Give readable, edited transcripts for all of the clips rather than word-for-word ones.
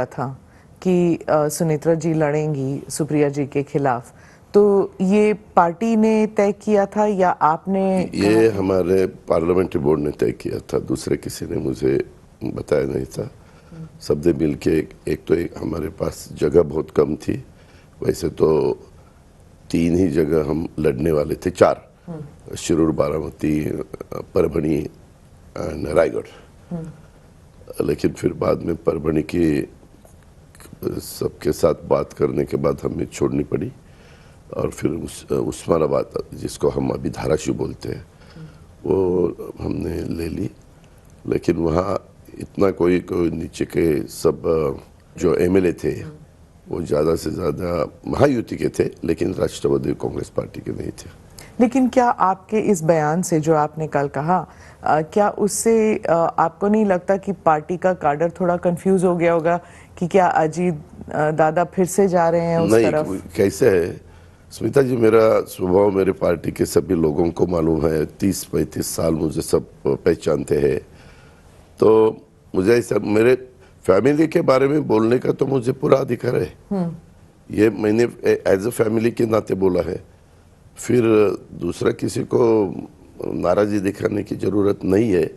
था कि सुनेत्रा जी लड़ेंगी सुप्रिया जी के खिलाफ, तो ये पार्टी ने तय किया था या आपने ये हमारे पार्लियामेंट्री बोर्ड ने तय किया था, दूसरे किसी ने मुझे बताया नहीं था। सबने मिल के एक हमारे पास जगह बहुत कम थी, वैसे तो 3 ही जगह हम लड़ने वाले थे, 4 शिरूर, बारामती, परभणी एंड रायगढ़। लेकिन फिर बाद में परभणी की सबके साथ बात करने के बाद हमें छोड़नी पड़ी और फिर उस्मानाबाद, जिसको हम अभी धाराशिव बोलते हैं, वो हमने ले ली। लेकिन वहाँ इतना कोई नीचे के सब जो एमएलए थे वो ज़्यादा से ज़्यादा महायुति के थे, लेकिन राष्ट्रवादी कांग्रेस पार्टी के नहीं थे। लेकिन क्या आपके इस बयान से जो आपने कल कहा, क्या उससे आपको नहीं लगता कि पार्टी का काडर थोड़ा कंफ्यूज हो गया होगा कि क्या अजीत दादा फिर से जा रहे हैं उस तरफ? नहीं, कैसे है स्मिता जी, मेरा स्वभाव मेरे पार्टी के सभी लोगों को मालूम है। 30-35 साल मुझे सब पहचानते हैं, तो मुझे ऐसा मेरे फैमिली के बारे में बोलने का तो मुझे पूरा अधिकार है। ये मैंने एज अ फैमिली के नाते बोला है। फिर दूसरा किसी को नाराज़ी दिखाने की ज़रूरत नहीं है,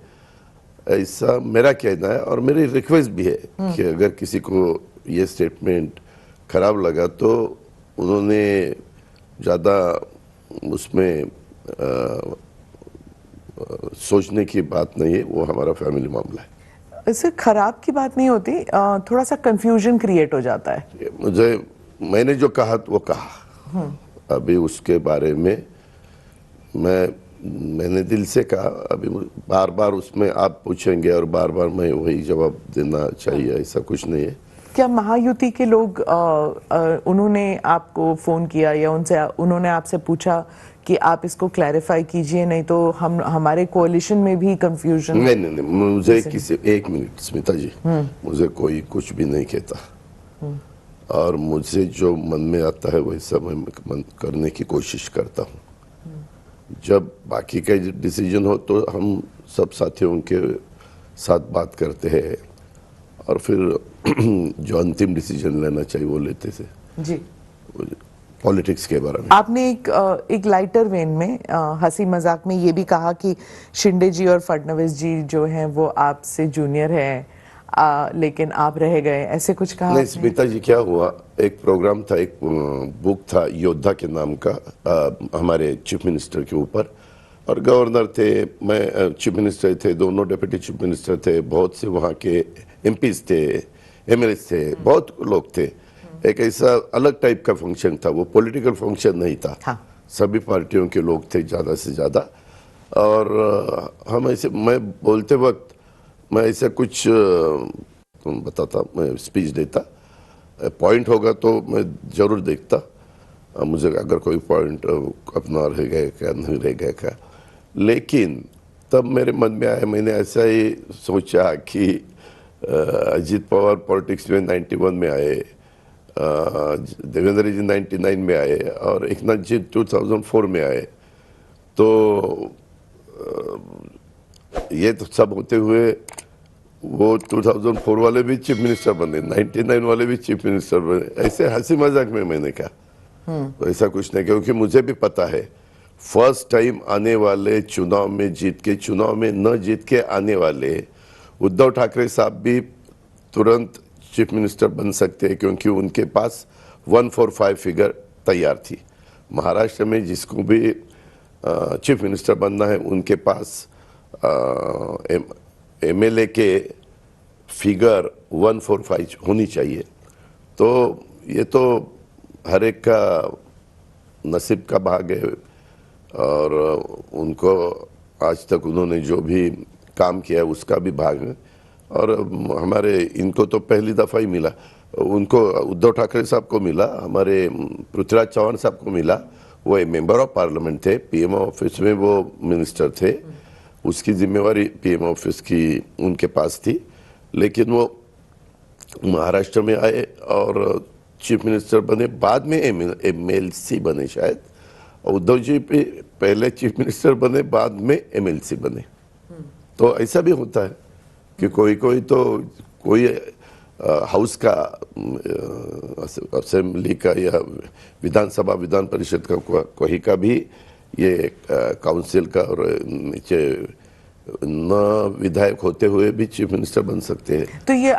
ऐसा मेरा कहना है। और मेरी रिक्वेस्ट भी है कि अगर किसी को ये स्टेटमेंट खराब लगा तो उन्होंने ज़्यादा उसमें सोचने की बात नहीं है, वो हमारा फैमिली मामला है। इससे खराब की बात नहीं होती, थोड़ा सा कंफ्यूजन क्रिएट हो जाता है। मैंने जो कहा वो कहा, अभी उसके बारे में मैंने दिल से कहा। अभी बार बार उसमें आप पूछेंगे और बार बार मैं वही जवाब देना चाहिए, ऐसा कुछ नहीं है। क्या महायुति के लोग उन्होंने आपको फोन किया या उन्होंने आपसे पूछा कि आप इसको क्लैरिफाई कीजिए, नहीं तो हमारे कोalition में भी कंफ्यूजन? नहीं, मुझे किसी, 1 मिनट स्मिता जी, मुझे कोई कुछ भी नहीं कहता और मुझे जो मन में आता है वैसा मैं करने की कोशिश करता हूँ। जब बाकी का डिसीजन हो तो हम सब साथियों के साथ बात करते हैं और फिर जो अंतिम डिसीजन लेना चाहिए वो लेते थे जी। पॉलिटिक्स के बारे में। आपने एक लाइटर वेन में हंसी मजाक में ये भी कहा कि शिंदे जी और फडणवीस जी जो हैं वो आपसे जूनियर हैं, लेकिन आप रह गए, ऐसे कुछ कहा? नहीं स्मिता जी, क्या हुआ, एक प्रोग्राम था, एक बुक था योद्धा के नाम का, हमारे चीफ मिनिस्टर के ऊपर, और गवर्नर थे, मैं चीफ मिनिस्टर थे, दोनों डिप्टी चीफ मिनिस्टर थे, बहुत से वहाँ के एमपीज थे, एमएलए थे, बहुत लोग थे। एक ऐसा अलग टाइप का फंक्शन था, वो पॉलिटिकल फंक्शन नहीं था। हाँ। सभी पार्टियों के लोग थे ज़्यादा से ज़्यादा, और हम ऐसे, मैं बोलते वक्त मैं ऐसा कुछ बताता, मैं स्पीच देता, पॉइंट होगा तो मैं ज़रूर देखता, मुझे अगर कोई पॉइंट अपना रह गया क्या, नहीं रह गया क्या। लेकिन तब मेरे मन में आया, मैंने ऐसा ही सोचा कि अजीत पवार पॉलिटिक्स में 91 में आए, देवेंद्र जी 99 में आए और एकनाथ जी 2004 में आए, तो ये तो सब होते हुए वो 2004 वाले भी चीफ मिनिस्टर बने, 99 वाले भी चीफ मिनिस्टर बने। ऐसे हंसी मजाक में मैंने कहा, तो ऐसा कुछ नहीं, क्योंकि मुझे भी पता है फर्स्ट टाइम आने वाले चुनाव में जीत के, चुनाव में न जीत के आने वाले उद्धव ठाकरे साहब भी तुरंत चीफ मिनिस्टर बन सकते हैं, क्योंकि उनके पास 145 फिगर तैयार थी। महाराष्ट्र में जिसको भी चीफ मिनिस्टर बनना है उनके पास एमएलए के फिगर 145 होनी चाहिए। तो ये तो हर एक का नसीब का भाग है, और उनको आज तक उन्होंने जो भी काम किया उसका भी भाग है। और हमारे इनको तो पहली दफ़ा ही मिला, उनको उद्धव ठाकरे साहब को मिला, हमारे पृथ्वीराज चौहान साहब को मिला, वो एक मेंबर ऑफ पार्लियामेंट थे, पीएम ऑफिस में वो मिनिस्टर थे, उसकी जिम्मेवारी पीएम ऑफिस की उनके पास थी। लेकिन वो महाराष्ट्र में आए और चीफ मिनिस्टर बने, बाद में एमएलसी बने शायद, और उद्धव जी भी पहले चीफ मिनिस्टर बने, बाद में एमएलसी बने। तो ऐसा भी होता है कि कोई तो कोई हाउस का असेंबली का या विधानसभा विधान परिषद का कोई का भी ये काउंसिल का और नीचे न विधायक होते हुए भी चीफ मिनिस्टर बन सकते हैं। तो ये